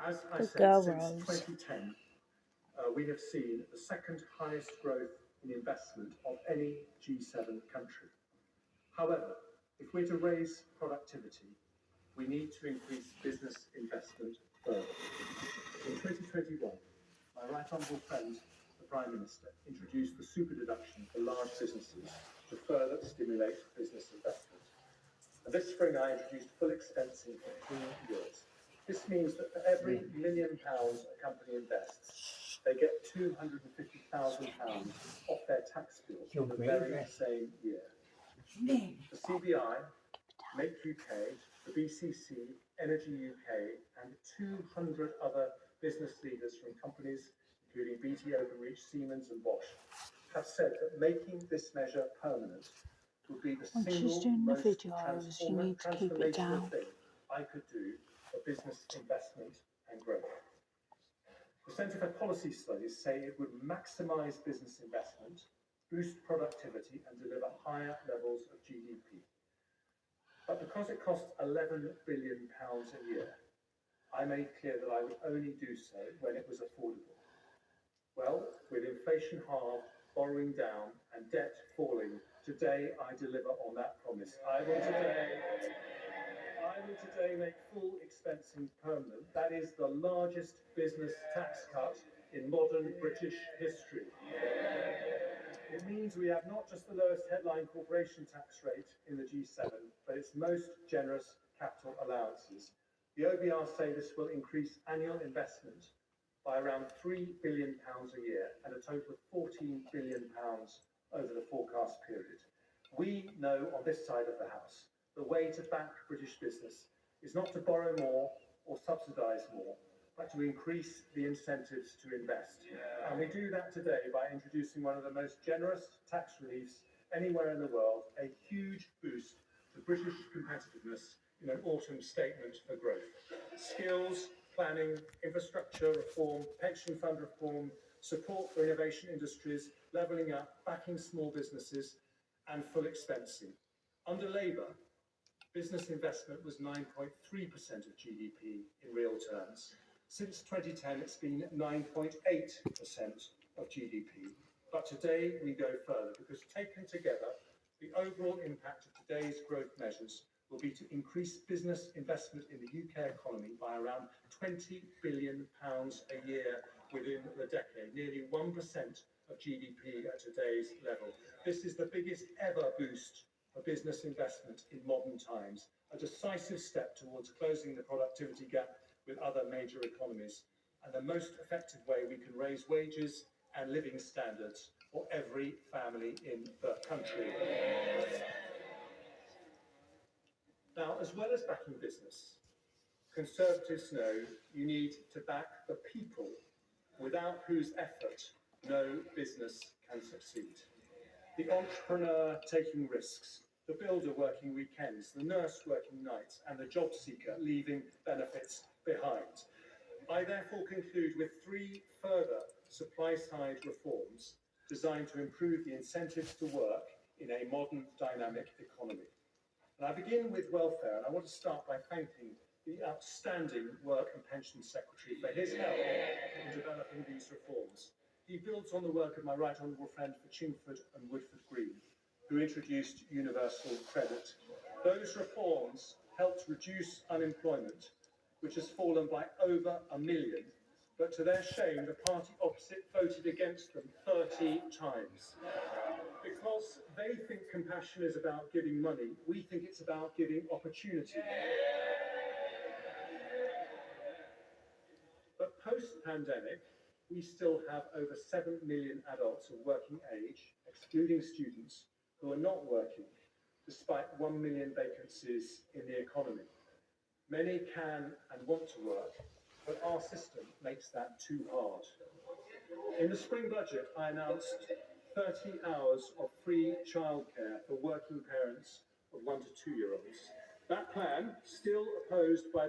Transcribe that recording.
As I Good said, girl, since Rose. 2010, we have seen the second highest growth in investment of any G7 country. However, if we're to raise productivity, we need to increase business investment further. In 2021, my right honourable friend, the Prime Minister, introduced the super deduction for large businesses to further stimulate business investment. And this spring I introduced full expensing for 2 years. This means that for every £1 million a company invests, they get £250,000 off their tax bill in the very same year. The CBI, Make UK, the BCC, Energy UK, and 200 other business leaders from companies including BT Openreach, Siemens and Bosch have said that making this measure permanent would be the When she's single doing the most videos, you need to keep it transformational down. thing I could do for business investment and growth. The Centre for Policy Studies say it would maximise business investment, boost productivity and deliver higher levels of GDP. But because it costs £11 billion a year, I made clear that I would only do so when it was affordable. Well, with inflation halved, borrowing down and debt falling, today I deliver on that promise. I will today make full expensing permanent. That is the largest business tax cut in modern British history. It means we have not just the lowest headline corporation tax rate in the G7, but its most generous capital allowances. The OBR say this will increase annual investment by around £3 billion a year and a total of £14 billion over the forecast period. We know on this side of the House, the way to back British business is not to borrow more or subsidise more, but to increase the incentives to invest. And we do that today by introducing one of the most generous tax reliefs anywhere in the world, a huge boost to British competitiveness in an autumn statement for growth. Skills, planning, infrastructure reform, pension fund reform, support for innovation industries, levelling up, backing small businesses, and full expensing. Under Labour, business investment was 9.3% of GDP in real terms. Since 2010, it's been 9.8% of GDP. But today we go further because taken together, the overall impact of today's growth measures will be to increase business investment in the UK economy by around £20 billion a year within the decade, nearly 1% of GDP at today's level. This is the biggest ever boost for business investment in modern times, a decisive step towards closing the productivity gap with other major economies, and the most effective way we can raise wages and living standards for every family in the country. Now, as well as backing business, Conservatives know you need to back the people, without whose effort no business can succeed. The entrepreneur taking risks, the builder working weekends, the nurse working nights, and the job seeker leaving benefits behind. I therefore conclude with 3 further supply-side reforms designed to improve the incentives to work in a modern, dynamic economy. And I begin with welfare, and I want to start by thanking the outstanding Work and Pensions Secretary for his help in developing these reforms. He builds on the work of my right honourable friend for Chingford and Woodford Green, who introduced universal credit. Those reforms helped reduce unemployment, which has fallen by over 1 million, but to their shame, the party opposite voted against them 30 times. Because they think compassion is about giving money, we think it's about giving opportunity. But post-pandemic, we still have over 7 million adults of working age, excluding students, who are not working, despite 1 million vacancies in the economy. Many can and want to work, but our system makes that too hard. In the spring budget, I announced 30 hours of free childcare for working parents of 1 to 2-year-olds. That plan, still opposed by